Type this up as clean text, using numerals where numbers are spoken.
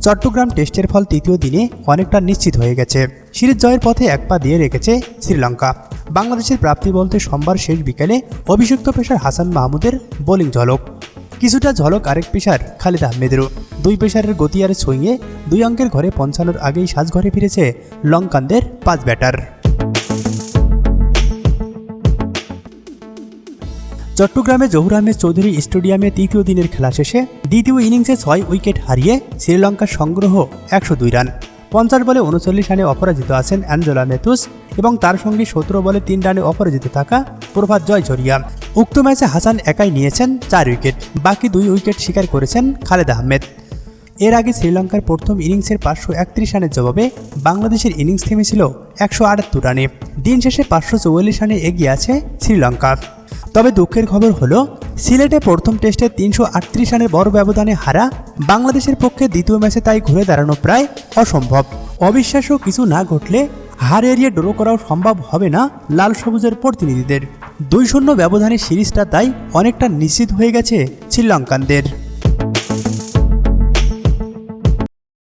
চট্টগ্রাম টেস্টের ফল তৃতীয় দিনে অনেকটা নিশ্চিত হয়ে গেছে। সিরিজ জয়ের পথে এক পা দিয়ে রেখেছে শ্রীলঙ্কা। বাংলাদেশের প্রাপ্তি বলতে সোমবার শেষ বিকেলে অভিষিক্ত পেসার হাসান মাহমুদের বোলিং ঝলক, কিছুটা ঝলক আরেক পেসার খালিদ আহমেদেরও। দুই পেসারের গতি আর সুইংয়ে 2 অঙ্কের ঘরে পৌঁছানোর আগেই সাজঘরে ফিরেছে লঙ্কানদের 5 ব্যাটার। চট্টগ্রামে জহুর আহমেদ চৌধুরী স্টেডিয়ামে তৃতীয় দিনের খেলা শেষে দ্বিতীয় ইনিংসে 6 উইকেট হারিয়ে শ্রীলঙ্কার সংগ্রহ 102 রান। 50 বলে 39 রানে অপরাজিত আছেন অ্যাঞ্জেলো ম্যাথুস এবং তার সঙ্গে 17 বলে 3 রানে অপরাজিত থাকা প্রভাত জয়সরিয়া। উক্ত ম্যাচে হাসান একাই নিয়েছেন 4 উইকেট, বাকি 2 উইকেট শিকার করেছেন খালেদ আহমেদ। এর আগে শ্রীলঙ্কার প্রথম ইনিংসের 531 রানের জবাবে বাংলাদেশের ইনিংস থেমেছিল 178 রানে। দিন শেষে 544 রানে এগিয়ে আছে শ্রীলঙ্কা। তবে দুঃখের খবর হলো, সিলেটে প্রথম টেস্টে 338 রানের বড় ব্যবধানে হারা বাংলাদেশের পক্ষে দ্বিতীয় ম্যাচে তাই ঘুরে দাঁড়ানো প্রায় অসম্ভব। অবিশ্বাস্য কিছু না ঘটলে হার এড়িয়ে ড্র করাও সম্ভব হবে না লাল সবুজের প্রতিনিধিদের। 2-0 ব্যবধানে সিরিজটা তাই অনেকটা নিশ্চিত হয়ে গেছে শ্রীলঙ্কানদের।